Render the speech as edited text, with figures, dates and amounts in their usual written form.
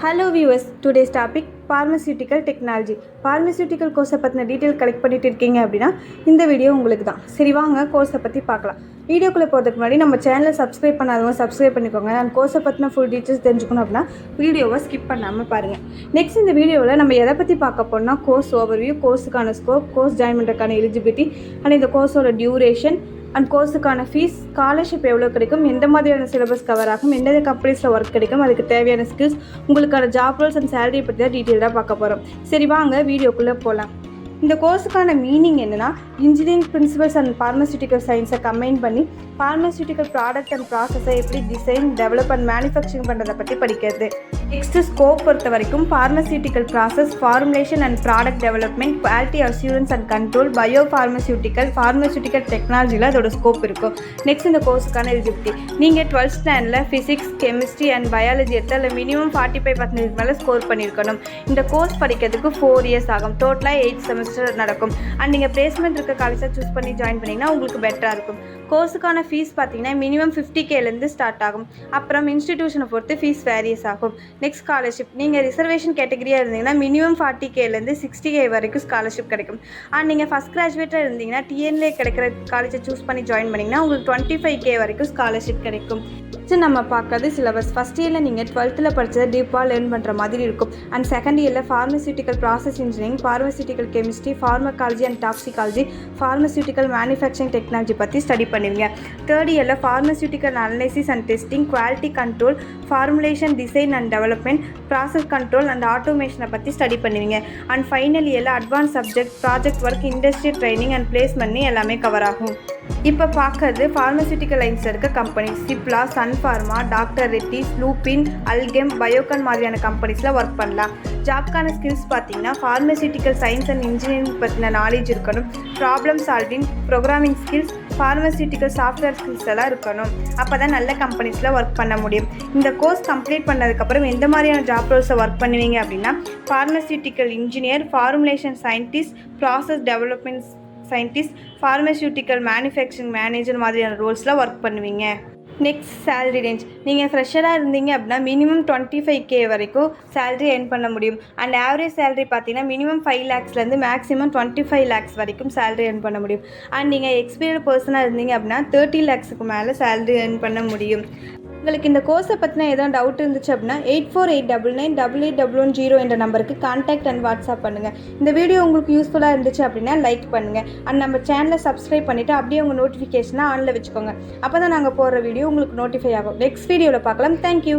Hello viewers, today's topic pharmaceutical technology. Pharmaceutical கோர்ஸை பற்றின detail collect பண்ணிட்டு இருக்கீங்க அப்படின்னா இந்த வீடியோ உங்களுக்கு தான். சரி, வாங்க கோர்ஸை பற்றி பார்க்கலாம். வீடியோக்குள்ளே போகிறதுக்கு முன்னாடி நம்ம சேனலை சப்ஸ்கிரைப் பண்ணாதவங்க சப்ஸ்கிரைப் பண்ணிக்கோங்க. நான் கோர்ஸை பற்றின ஃபுல் டீட்டெயில்ஸ் தெரிஞ்சுக்கணும் அப்படின்னா வீடியோவை ஸ்கிப் பண்ணாமல் பாருங்கள். நெக்ஸ்ட் இந்த வீடியோவில் நம்ம எதை பற்றி பார்க்க போகிறோம்னா கோர்ஸ் ஓவர்வியூ, கோர்ஸுக்கான ஸ்கோப், கோர்ஸ் ஜாயின் பண்ணுறதுக்கான எலிஜிபிலிட்டி அண்ட் இந்த கோர்ஸோட டியூரேஷன் அண்ட் கோர்ஸுக்கான ஃபீஸ், ஸ்காலர்ஷிப் எவ்வளோ கிடைக்கும், எந்த மாதிரியான சிலபஸ் கவர் ஆகும், எந்தெந்த கம்பெனிஸில் ஒர்க் கிடைக்கும், அதுக்கு தேவையான ஸ்கில்ஸ், உங்களுக்கான ஜாப் ரோல்ஸ் அண்ட் சேலரி பற்றி தான் டீட்டெயிலாக பார்க்க போகிறோம். சரி, வாங்க வீடியோக்குள்ளே போகலாம். இந்த கோர்ஸுக்கான மீனிங் என்னென்னா, இன்ஜினியரிங் பிரின்சிபல்ஸ் அண்ட் ஃபார்மசியூட்டிக்கல் சயின்ஸை கம்பைன் பண்ணி ஃபார்மசியூட்டிக்கல் ப்ராடக்ட் அண்ட் ப்ராசஸை எப்படி டிசைன், டெவலப் அண்ட் மேனுஃபேக்சரிங் பண்ணுறதை பற்றி படிக்கிறது. நெக்ஸ்ட்டு ஸ்கோப் பொறுத்த வரைக்கும் pharmaceutical process, formulation and product development, quality assurance and control, bio pharmaceutical டெக்னாலஜியில் அதோட ஸ்கோப் இருக்கும். நெக்ஸ்ட் இந்த கோர்ஸுக்கான எலிஜிபிலிட்டி, நீங்கள் 12th ஸ்டாண்டர்டில் ஃபிசிக்ஸ், கெமிஸ்ட்ரி அண்ட் பயாலஜி எடுத்தால் மினிமம் 45% மேலே ஸ்கோர் பண்ணியிருக்கணும். இந்த கோர்ஸ் படிக்கிறதுக்கு 4 years ஆகும். டோட்டலாக 8 செமஸ்டர் நடக்கும். அண்ட் நீங்கள் பிளேஸ்மெண்ட் இருக்க காலேஜாக சூஸ் பண்ணி ஜாயின் பண்ணிங்கன்னா உங்களுக்கு பெட்டராக இருக்கும். கோர்ஸுக்கான ஃபீஸ் பார்த்தீங்கன்னா மினிமம் 50K ஸ்டார்ட் ஆகும். அப்புறம் இன்ஸ்டிடியூஷனை பொறுத்து ஃபீஸ் வேரியஸ் ஆகும். நெக்ஸ்ட் ஸ்காலர்ஷிப், நீங்கள் ரிசர்வேஷன் கேட்டகரியாக இருந்தீங்கன்னா மினிமம் 40K 60K வரைக்கும் ஸ்காலர்ஷிப் கிடைக்கும். அண்ட் நீங்கள் ஃபஸ்ட் கிராஜுவேட்டாக இருந்தீங்கன்னா டிஎன்ஏ கிடைக்கிற காலேஜை சூஸ் பண்ணி ஜாயின் பண்ணிங்கன்னா உங்களுக்கு 25K வரைக்கும் ஸ்காலர்ஷிப் கிடைக்கும். நம்ம பார்க்கறது சிலபஸ். ஃபஸ்ட் இயரில் நீங்கள் 12th படித்ததை டீப்பாக லேர்ன் பண்ணுற மாதிரி இருக்கும். அண்ட் செகண்ட் இயரில் pharmaceutical process engineering, pharmaceutical chemistry, pharmacology and toxicology, pharmaceutical manufacturing technology பற்றி ஸ்டடி பண்ணுவீங்க. தேர்ட் இயரில் pharmaceutical analysis and testing, quality control, formulation, design and development, process control and ஆட்டோமேஷனை பற்றி ஸ்டடி பண்ணுவீங்க. அண்ட் ஃபைனல் இயரில் advance subject, project work, industry training and placement எல்லாமே cover ஆகும். இப்போ பார்க்கறது ஃபார்மசியூட்டிக்கல் லைன்ஸில் இருக்க கம்பெனி சிப்லா, சன்ஃபார்மா, டாக்டர் ரெட்டிஸ், லூபின், அல்கெம், பயோகான் மாதிரியான கம்பெனிஸில் ஒர்க் பண்ணலாம். ஜாப்க்கான ஸ்கில்ஸ் பார்த்தீங்கன்னா ஃபார்மசியூட்டிக்கல் சயின்ஸ் அண்ட் இன்ஜினியரிங் பற்றின நாலேஜ் இருக்கணும். Problem solving, programming skills, pharmaceutical software skills எல்லாம் இருக்கணும். அப்போ தான் நல்ல கம்பெனிஸில் ஒர்க் பண்ண முடியும். இந்த கோர்ஸ் கம்ப்ளீட் பண்ணதுக்கப்புறம் எந்த மாதிரியான ஜாப் ரோல்ஸை ஒர்க் பண்ணுவீங்க அப்படின்னா pharmaceutical engineer, formulation scientist, process development scientist, pharmaceutical manufacturing manager மாதிரியான ரோல்ஸில் ஒர்க் பண்ணுவீங்க. நெக்ஸ்ட் சேலரி ரேஞ்ச், நீங்கள் ஃப்ரெஷராக இருந்தீங்க அப்படின்னா மினிமம் 25K வரைக்கும் சேலரி earn பண்ண முடியும். அண்ட் ஆவரேஜ் சேலரி பார்த்தீங்கன்னா மினிமம் 5 lakhsலேருந்து மேக்ஸிமம் 25 lakhs வரைக்கும் சேலரி earn பண்ண முடியும். அண்ட் நீங்கள் எக்ஸ்பீரியன்ஸ் பர்சனாக இருந்தீங்க அப்படின்னா 30 lakhsக்கு மேலே சேலரி earn பண்ண முடியும். உங்களுக்கு இந்த கோர்ஸை பற்றின எதாவது டவுட் இருந்துச்சு அப்படின்னா 8489988110 என்ற நம்பருக்கு கான்டாக்ட் அண்ட் வாட்ஸ்அப் பண்ணுங்கள். இந்த வீடியோ உங்களுக்கு யூஸ்ஃபுல்லாக இருந்துச்சு அப்படின்னா லைக் பண்ணுங்கள். அண்ட் நம்ம சேனலை சப்ஸ்கிரைப் பண்ணிவிட்டு அப்படியே உங்கள் நோட்டிஃபிகேஷனை ஆனில் வச்சுக்கோங்க. அப்போ தான் நாங்கள் போடுற வீடியோ உங்களுக்கு நோட்டிஃபை ஆகும். நெக்ஸ்ட் வீடியோவில் பார்க்கலாம். தேங்க்யூ.